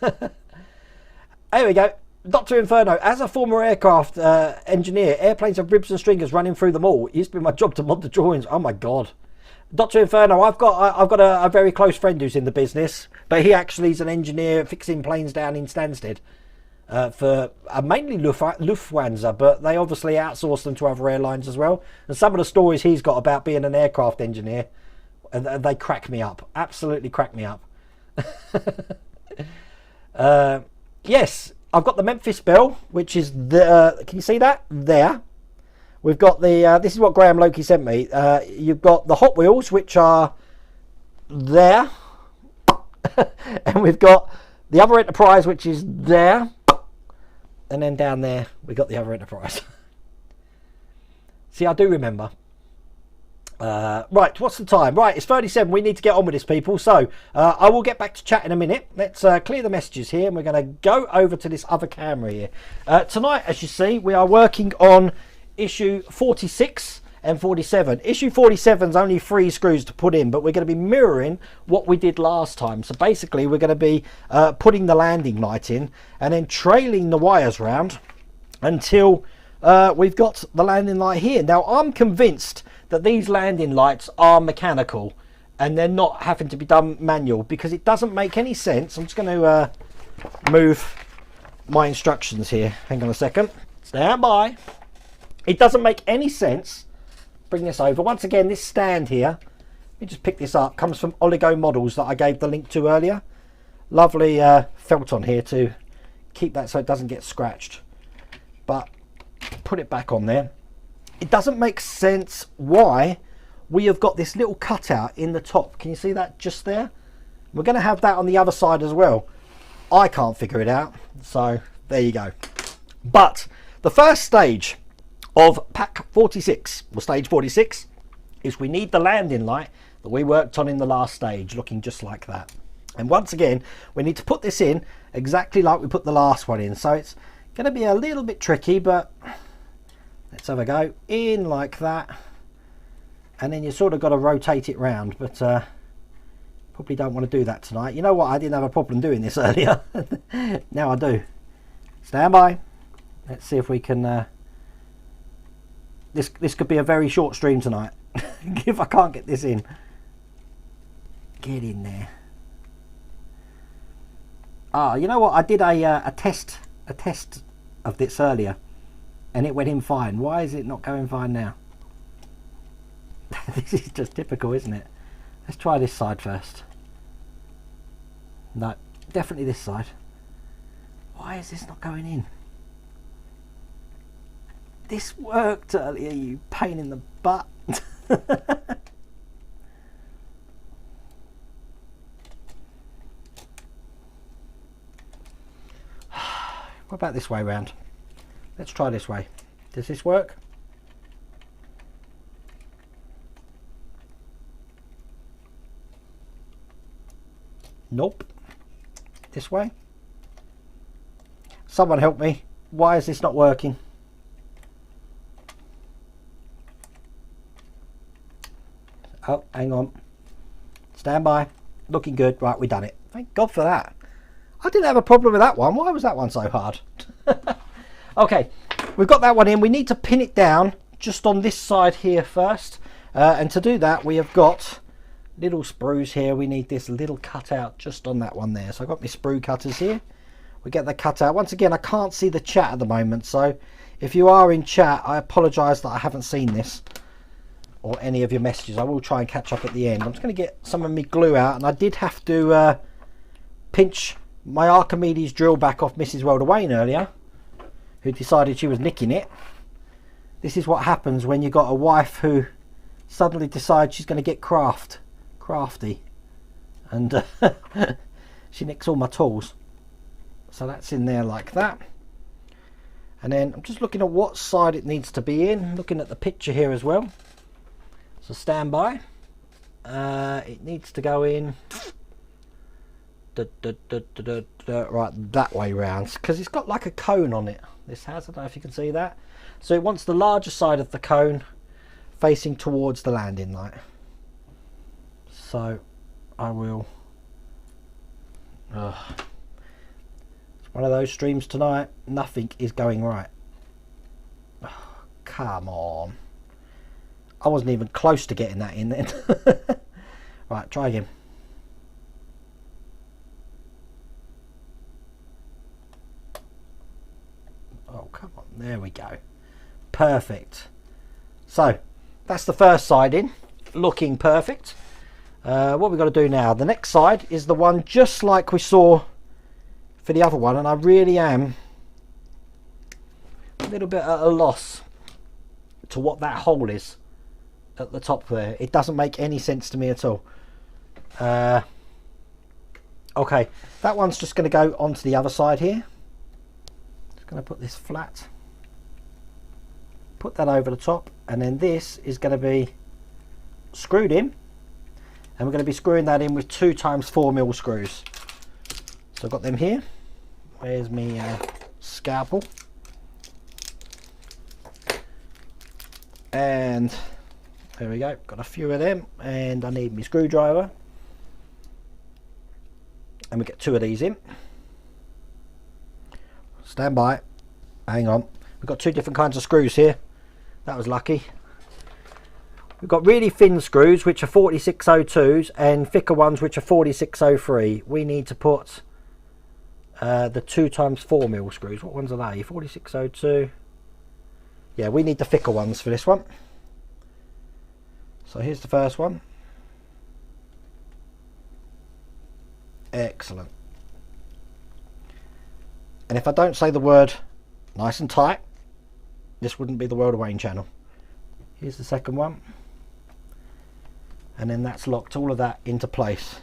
There we go. Dr. Inferno, as a former aircraft engineer, airplanes have ribs and stringers running through them all. It used to be my job to mod the drawings. Oh my God. Dr. Inferno, I've got a very close friend who's in the business, but he actually is an engineer fixing planes down in Stansted for mainly Lufthansa, but they obviously outsource them to other airlines as well. And some of the stories he's got about being an aircraft engineer, and they crack me up. Absolutely crack me up. Yes, I've got the Memphis Belle, which is the, can you see that? There. We've got the, this is what Graham Loki sent me. You've got the Hot Wheels, which are there. And we've got the other Enterprise, which is there. And then down there, we got the other Enterprise. See, I do remember. Right, what's the time? Right, it's 37. We need to get on with this, people. So I will get back to chat in a minute. Let's clear the messages here, and we're going to go over to this other camera here. Tonight, as you see, we are working on issue 46 and 47. Issue 47 is only 3 screws to put in, but we're going to be mirroring what we did last time. So basically, we're going to be putting the landing light in and then trailing the wires round until we've got the landing light here. Now, I'm convinced that these landing lights are mechanical and they're not having to be done manual, because it doesn't make any sense. I'm just going to move my instructions here. Hang on a second. Stand by. It doesn't make any sense. Bring this over. Once again, this stand here, let me just pick this up, comes from Oligo Models that I gave the link to earlier. Lovely felt on here to keep that so it doesn't get scratched. But put it back on there. It doesn't make sense why we have got this little cutout in the top. Can you see that just there? We're going to have that on the other side as well. I can't figure it out. So there you go. But the first stage of pack 46, or stage 46, is we need the landing light that we worked on in the last stage, looking just like that. And once again, we need to put this in exactly like we put the last one in. So it's going to be a little bit tricky, but let's have a go. In like that, and then you sort of got to rotate it round, but probably don't want to do that tonight. You know what, I didn't have a problem doing this earlier. Now I do. Stand by. Let's see if we can this could be a very short stream tonight. If I can't get this in. Get in there. Ah, you know what, I did a test of this earlier, and it went in fine. Why is it not going fine now? This is just typical, isn't it? Let's try this side first. No, definitely this side. Why is this not going in? This worked earlier, you pain in the butt. What about this way round? Let's try this way. Does this work? Nope. This way? Someone help me. Why is this not working? Oh, hang on. Stand by. Looking good. Right, we done it. Thank God for that. I didn't have a problem with that one. Why was that one so hard? Okay, we've got that one in. We need to pin it down just on this side here first. And to do that, we have got little sprues here. We need this little cutout just on that one there. So I've got my sprue cutters here. We get the cutout. Once again, I can't see the chat at the moment. So if you are in chat, I apologise that I haven't seen this. or any of your messages. I will try and catch up at the end. I'm just going to get some of my glue out, and I did have to pinch my Archimedes drill back off Mrs. World of Wayne earlier, who decided she was nicking it. This is what happens when you've got a wife who suddenly decides she's going to get crafty, and she nicks all my tools. So that's in there like that. And then I'm just looking at what side it needs to be in, looking at the picture here as well. So stand by. It needs to go in right that way round, because it's got like a cone on it. This has, I don't know if you can see that. So it wants the larger side of the cone facing towards the landing light. So I will it's one of those streams tonight, nothing is going right. Oh, come on, I wasn't even close to getting that in then. Right, try again. Oh, come on, there we go, perfect. So that's the first side in, looking perfect. What we've got to do now, the next side is the one just like we saw for the other one, and I really am a little bit at a loss to what that hole is at the top there. It doesn't make any sense to me at all. Okay, that one's just going to go onto the other side here. Just going to put this flat, put that over the top, and then this is going to be screwed in, and we're going to be screwing that in with 2 times 4mm screws. So I've got them here. Where's me scalpel? And there we go, got a few of them, and I need my screwdriver, and we get 2 of these in. Stand by, hang on, we've got 2 different kinds of screws here. That was lucky. We've got really thin screws which are 4602s and thicker ones which are 4603. We need to put the 2 times 4mm screws. What ones are they? 4602. Yeah, we need the thicker ones for this one. So here's the first one. Excellent. And if I don't say the word nice and tight, this wouldn't be the World of Wayne channel. Here's the second one. And then that's locked all of that into place.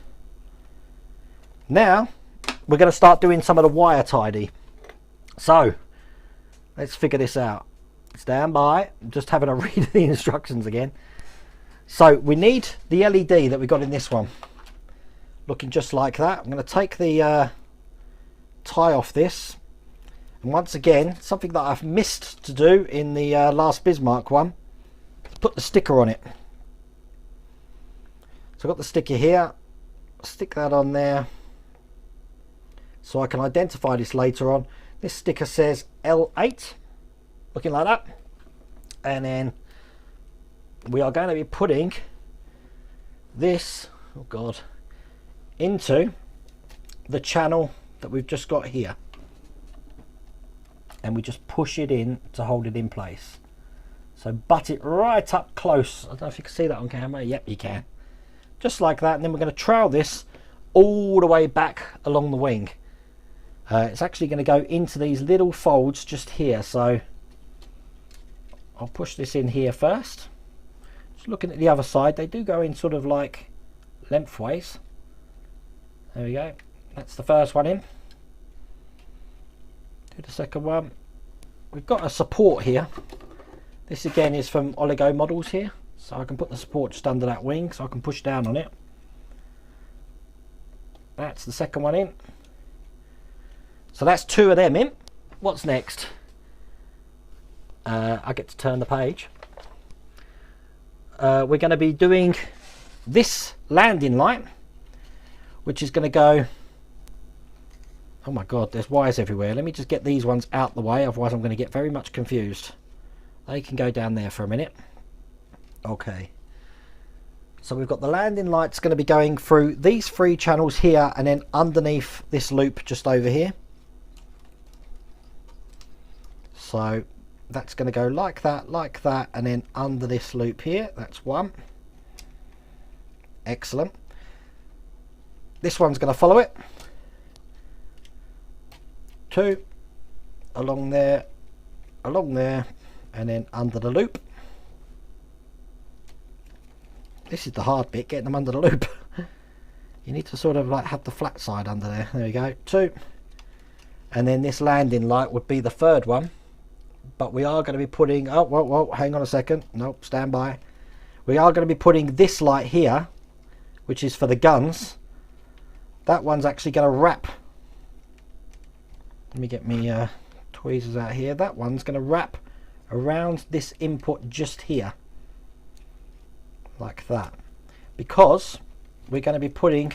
Now we're going to start doing some of the wire tidy. So let's figure this out. Stand by, I'm just having a read of the instructions again. So we need the LED that we got in this one, looking just like that. I'm going to take the tie off this, and once again, something that I've missed to do in the last Bismarck one, put the sticker on it. So I've got the sticker here, stick that on there so I can identify this later on. This sticker says L8, looking like that, and then we are going to be putting this, oh god, into the channel that we've just got here, and we just push it in to hold it in place. So butt it right up close. I don't know if you can see that on camera. Yep, you can. Just like that, and then we're going to trowel this all the way back along the wing. It's actually going to go into these little folds just here, so I'll push this in here first. Just looking at the other side, they do go in sort of like lengthways. There we go, that's the first one in. Do the second one. We've got a support here. This again is from Oligo Models here, so I can put the support just under that wing so I can push down on it. That's the second one in. So that's 2 of them in. What's next? I get to turn the page. We're going to be doing this landing light, which is going to go, oh my god, there's wires everywhere. Let me just get these ones out the way, otherwise I'm going to get very much confused. They can go down there for a minute. Okay, so we've got the landing lights going to be going through these 3 channels here, and then underneath this loop just over here. So that's going to go like that, and then under this loop here. That's one. Excellent. This one's going to follow it. Two. Along there, and then under the loop. This is the hard bit, getting them under the loop. You need to sort of like have the flat side under there. There we go. Two. And then this landing light would be the third one. But we are going to be putting... Oh, whoa, hang on a second. Nope, stand by. We are going to be putting this light here, which is for the guns. That one's actually going to wrap. Let me get me tweezers out here. That one's going to wrap around this input just here. Like that. Because we're going to be putting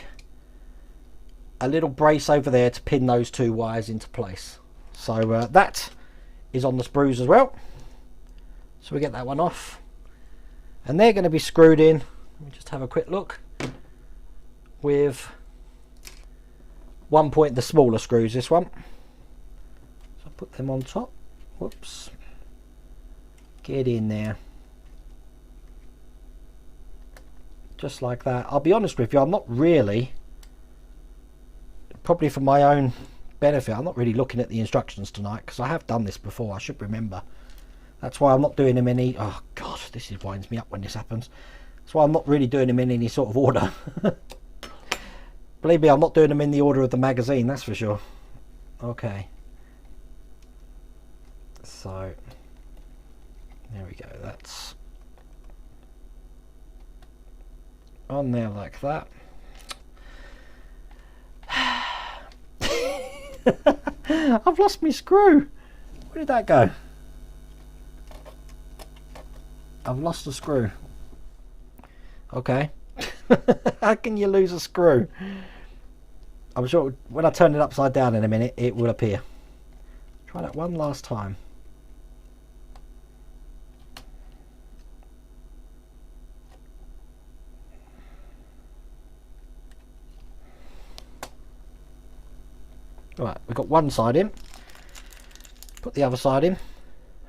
a little brace over there to pin those two wires into place. So that is on the sprues as well. So we get that one off. And they're going to be screwed in. Let me just have a quick look. With 1 point, the smaller screws, this one. So I'll put them on top. Whoops. Get in there. Just like that. I'll be honest with you, I'm not really, probably for my own benefit, I'm not really looking at the instructions tonight because I have done this before. I should remember. That's why I'm not doing them in any... Oh god, this winds me up when this happens. That's why I'm not really doing them in any sort of order. Believe me, I'm not doing them in the order of the magazine, that's for sure. Okay. So, there we go. That's on there like that. I've lost my screw. Where did that go? I've lost a screw. Okay. How can you lose a screw? I'm sure when I turn it upside down in a minute it will appear. Try that one last time. Right, we've got one side in. Put the other side in.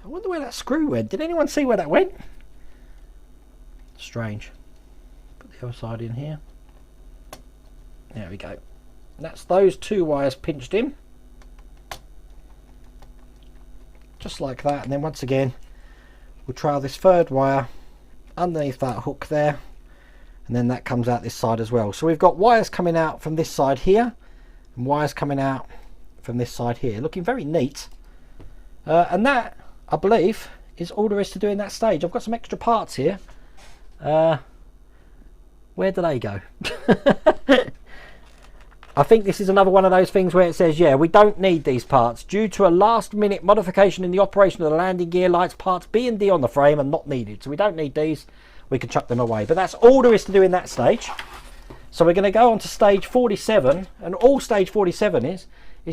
I wonder where that screw went. Did anyone see where that went? Strange. Put the other side in here. There we go. That's those two wires pinched in. Just like that. And then once again, we'll trail this third wire underneath that hook there. And then that comes out this side as well. So we've got wires coming out from this side here. And wires coming out from this side here. Looking very neat. And that, I believe, is all there is to do in that stage. I've got some extra parts here. Where do they go? I think this is another one of those things where it says, yeah, we don't need these parts. Due to a last minute modification in the operation of the landing gear lights, parts B and D on the frame are not needed. So we don't need these. We can chuck them away. But that's all there is to do in that stage. So we're going to go on to stage 47. And all stage 47 is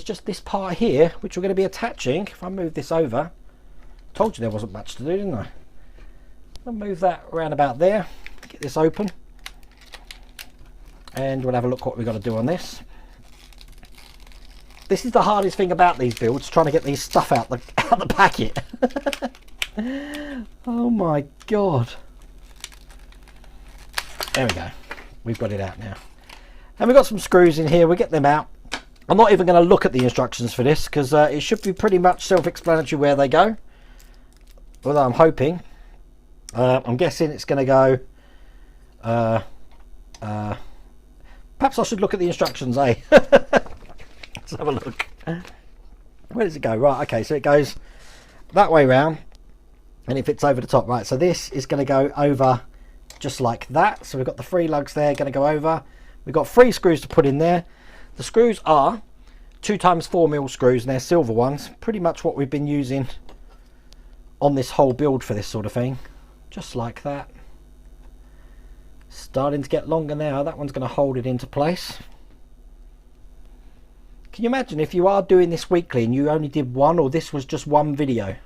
just this part here, which we're going to be attaching. If I move this over, told you there wasn't much to do, didn't I? I'll move that around about there. Get this open. And we'll have a look what we've got to do on this. This is the hardest thing about these builds, trying to get these stuff out the packet. Oh my god. There we go. We've got it out now. And we've got some screws in here. We'll get them out. I'm not even going to look at the instructions for this because it should be pretty much self-explanatory where they go. Although I'm hoping. I'm guessing it's going to go... perhaps I should look at the instructions, eh? Let's have a look. Where does it go? Right, okay, so it goes that way round and it fits over the top. Right, so this is going to go over just like that. So we've got the 3 lugs there going to go over. We've got 3 screws to put in there. The screws are 2x4mm screws and they're silver ones. Pretty much what we've been using on this whole build for this sort of thing. Just like that. Starting to get longer now. That one's going to hold it into place. Can you imagine if you are doing this weekly and you only did one, or this was just one video?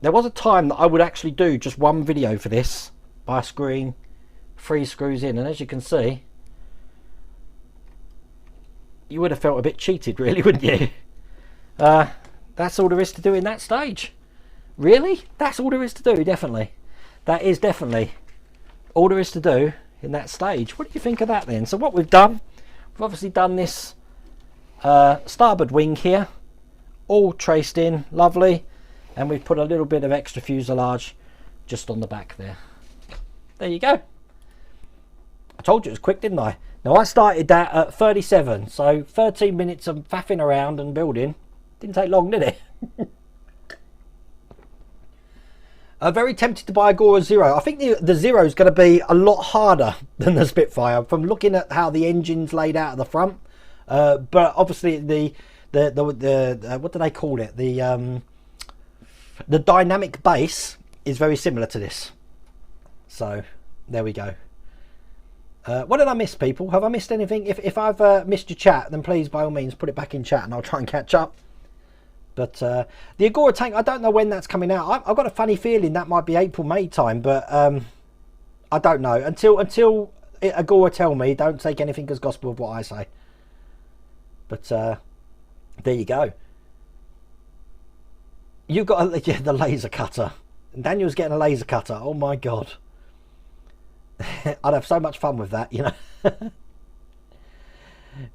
There was a time that I would actually do just one video for this by screwing 3 screws in, and as you can see, you would have felt a bit cheated really, wouldn't you? That's all there is to do in that stage. Really? That's all there is to do, definitely. That is definitely all there is to do in that stage. What do you think of that then? So what we've done, we've obviously done this starboard wing here, all traced in, lovely. And we've put a little bit of extra fuselage just on the back there. There you go. I told you it was quick, didn't I? Now I started that at 37, so 13 minutes of faffing around and building. Didn't take long, did it? Very tempted to buy a Agora Zero. I think the Zero is going to be a lot harder than the Spitfire from looking at how the engine's laid out at the front. But obviously the what do they call it? The dynamic base is very similar to this. So there we go. What did I miss, people? Have I missed anything? If I've missed your chat, then please by all means put it back in chat and I'll try and catch up. But the Agora tank, I don't know when that's coming out. I've got a funny feeling that might be April, May time, but I don't know. Until Agora tell me, don't take anything as gospel of what I say. But there you go. You've got the laser cutter. Daniel's getting a laser cutter. Oh my god. I'd have so much fun with that, you know.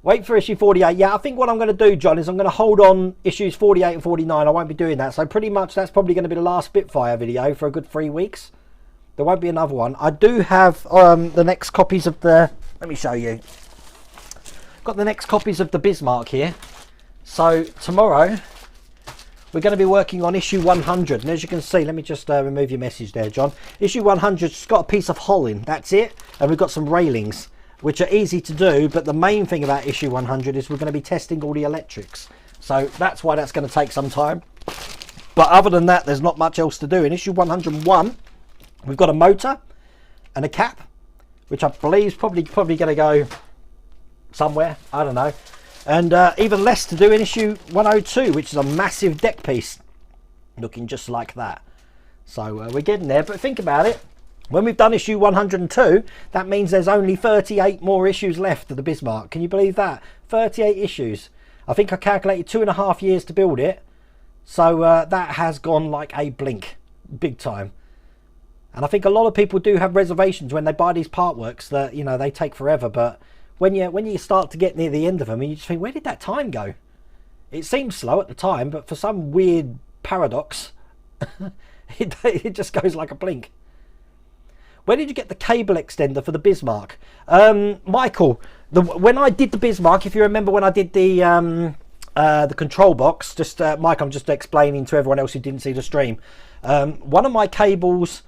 Wait for issue 48. Yeah, I think what I'm going to do, John, is I'm going to hold on issues 48 and 49. I won't be doing that. So pretty much that's probably going to be the last Spitfire video for a good 3 weeks. There won't be another one. I do have the next copies of the... Let me show you. Got the next copies of the Bismarck here. So tomorrow we're going to be working on issue 100. And as you can see, let me just remove your message there, John. Issue 100's got a piece of hull in. That's it. And we've got some railings, which are easy to do, but the main thing about issue 100 is we're going to be testing all the electrics. So that's why that's going to take some time. But other than that, there's not much else to do. In issue 101, we've got a motor and a cap, which I believe is probably going to go somewhere. I don't know. And even less to do in issue 102, which is a massive deck piece, looking just like that. So we're getting there, but think about it. When we've done issue 102, that means there's only 38 more issues left of the Bismarck. Can you believe that? 38 issues. I think I calculated 2.5 years to build it. So that has gone like a blink, big time. And I think a lot of people do have reservations when they buy these Partworks that, you know, they take forever. But when you start to get near the end of them, you just think, where did that time go? It seems slow at the time, but for some weird paradox, it just goes like a blink. Where did you get the cable extender for the Bismarck? Michael, when I did the Bismarck, if you remember when I did the control box, just Mike, I'm just explaining to everyone else who didn't see the stream. One of my cables,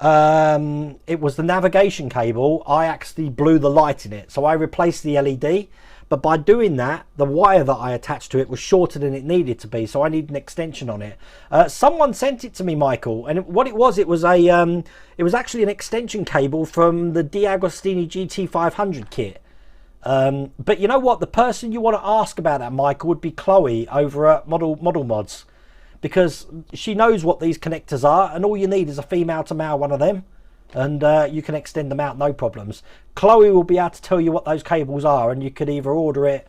it was the navigation cable. I actually blew the light in it, so I replaced the LED. But by doing that, the wire that I attached to it was shorter than it needed to be, so I need an extension on it. Someone sent it to me, Michael, and what it was actually an extension cable from the D'Agostini GT500 kit. But you know what? The person you want to ask about that, Michael, would be Chloe over at Model Mods, because she knows what these connectors are, and all you need is a female to male one of them. And you can extend them out, no problems. Chloe will be able to tell you what those cables are, and you could either order it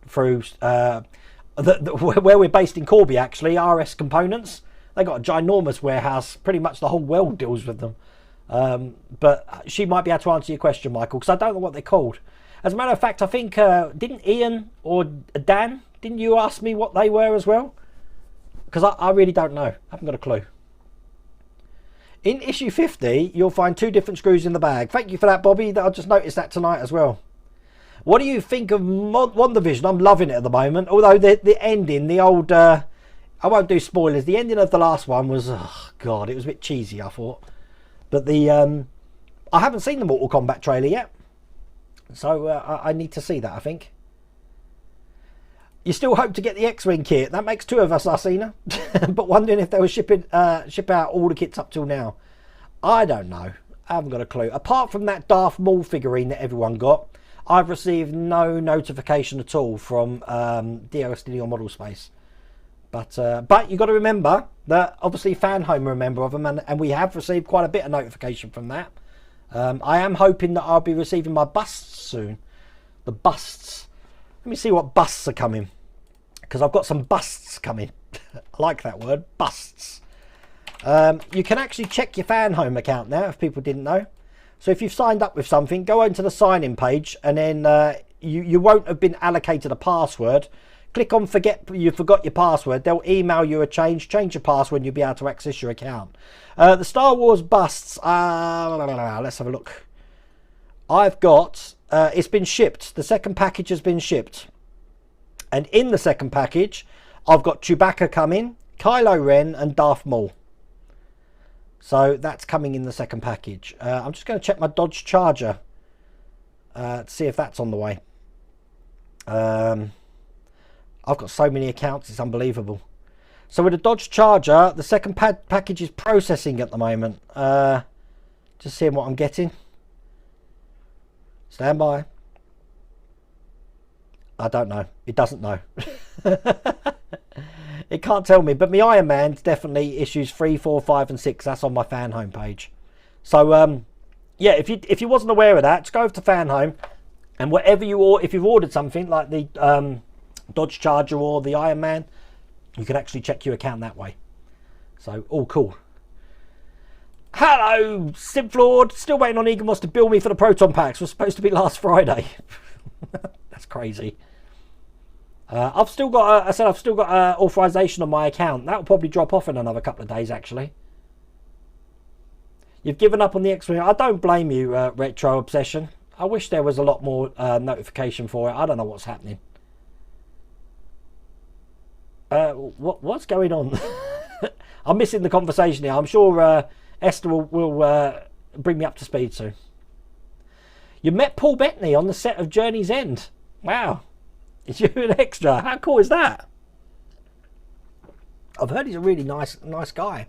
through where we're based in Corby, actually, RS Components. They got a ginormous warehouse. Pretty much the whole world deals with them. But she might be able to answer your question, Michael, because I don't know what they're called. As a matter of fact, I think didn't Ian or Dan, didn't you ask me what they were as well? Because I really don't know. I haven't got a clue. In issue 50, you'll find 2 different screws in the bag. Thank you for that, Bobby. I just noticed that tonight as well. What do you think of WandaVision? I'm loving it at the moment. Although the ending, the old... I won't do spoilers. The ending of the last one was... Oh, God, it was a bit cheesy, I thought. But the... I haven't seen the Mortal Kombat trailer yet. So I need to see that, I think. You still hope to get the X-Wing kit. That makes 2 of us, Arsena. But wondering if they were ship out all the kits up till now. I don't know. I haven't got a clue. Apart from that Darth Maul figurine that everyone got, I've received no notification at all from D'Agostini Model Space. But you've got to remember that obviously Fan Home are a member of them, and we have received quite a bit of notification from that. I am hoping that I'll be receiving my busts soon. The busts. Let me see what busts are coming, because I've got some busts coming. I like that word, busts. You can actually check your fan home account now, if people didn't know. So if you've signed up with something, go into the sign-in page, and then you won't have been allocated a password. Click on you forgot your password. They'll email you a change your password, and you'll be able to access your account. The Star Wars busts, let's have a look. I've got, it's been shipped. The second package has been shipped. And in the second package, I've got Chewbacca coming, Kylo Ren, and Darth Maul. So that's coming in the second package. I'm just going to check my Dodge Charger to see if that's on the way. I've got so many accounts, it's unbelievable. So with the Dodge Charger, the second package is processing at the moment. Just seeing what I'm getting. Stand by. I don't know. It doesn't know. It can't tell me. But my Iron Man's definitely issues 3, 4, 5 and 6. That's on my fan home page. So yeah, if you wasn't aware of that, just go over to fan home, and whatever if you've ordered something like the Dodge Charger or the Iron Man, you can actually check your account that way. So all cool. Hello, Simflord. Still waiting on Eaglemoss to bill me for the Proton packs. Was supposed to be last Friday. That's crazy. I've still got authorization on my account. That'll probably drop off in another couple of days, actually. You've given up on the X-Wing. I don't blame you, Retro Obsession. I wish there was a lot more notification for it. I don't know what's happening. What's going on? I'm missing the conversation here. I'm sure Esther will bring me up to speed soon. You met Paul Bettany on the set of Journey's End. Wow. Is you an extra? How cool is that? I've heard he's a really nice guy.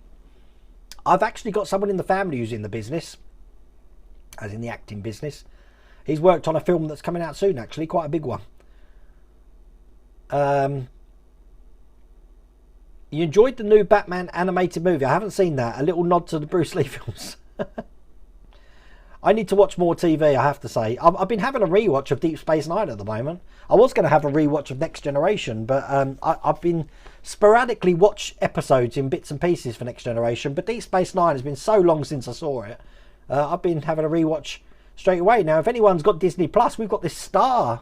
I've actually got someone in the family who's in the business, as in the acting business. He's worked on a film that's coming out soon, actually, quite a big one. You enjoyed the new Batman animated movie? I haven't seen that. A little nod to the Bruce Lee films. I need to watch more TV, I have to say. I've been having a rewatch of Deep Space Nine at the moment. I was going to have a rewatch of Next Generation, but I've been sporadically watch episodes in bits and pieces for Next Generation. But Deep Space Nine has been so long since I saw it. I've been having a rewatch straight away. Now, if anyone's got Disney Plus, we've got this Star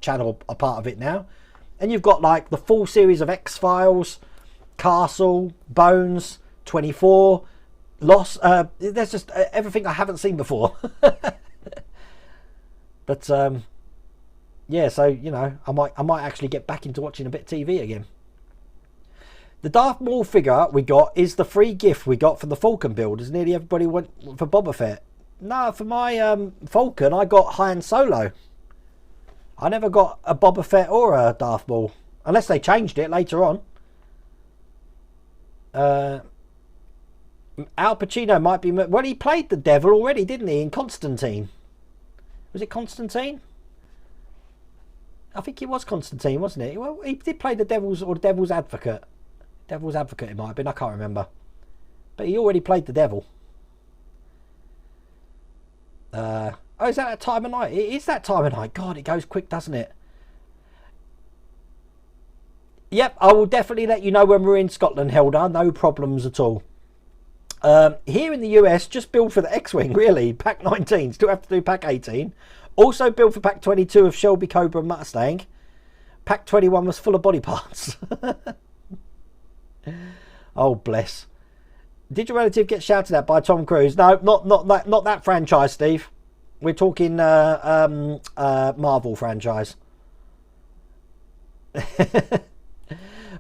channel a part of it now, and you've got like the full series of X-Files, Castle, Bones, 24. Lost. There's just everything I haven't seen before. But yeah, so you know, I might actually get back into watching a bit of TV again. The Darth Maul figure we got is the free gift we got from the Falcon build. As nearly everybody went for Boba Fett. No, for my Falcon, I got Han Solo. I never got a Boba Fett or a Darth Maul, unless they changed it later on. Al Pacino might be... Well, he played the devil already, didn't he, in Constantine? Was it Constantine? I think it was Constantine, wasn't it? Well, he did play the devil's advocate. Devil's advocate it might have been, I can't remember. But he already played the devil. Oh, is that time of night? It is that time of night. God, it goes quick, doesn't it? Yep, I will definitely let you know when we're in Scotland, Helder. No problems at all. Here in the US, just build for the X-Wing, really. Pack 19, still have to do Pack 18. Also build for Pack 22 of Shelby Cobra and Mustang. Pack 21 was full of body parts. Oh, bless. Did your relative get shouted at by Tom Cruise? No, not that franchise, Steve. We're talking Marvel franchise.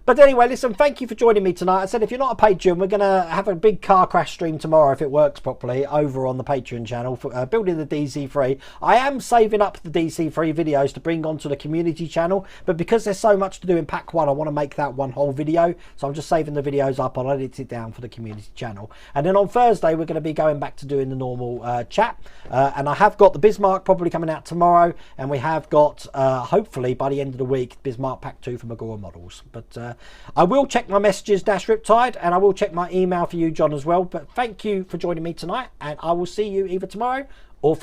But anyway, listen, thank you for joining me tonight. I said if you're not a Patreon, we're going to have a big car crash stream tomorrow, if it works properly, over on the Patreon channel for building the DC3. I am saving up the DC3 videos to bring onto the community channel, but because there's so much to do in Pack 1, I want to make that one whole video. So I'm just saving the videos up. I'll edit it down for the community channel. And then on Thursday, we're going to be going back to doing the normal chat. And I have got the Bismarck probably coming out tomorrow. And we have got, hopefully, by the end of the week, Bismarck Pack 2 from Mk1a Models. But I will check my messages, Dash Riptide, and I will check my email for you, John, as well. But thank you for joining me tonight, and I will see you either tomorrow or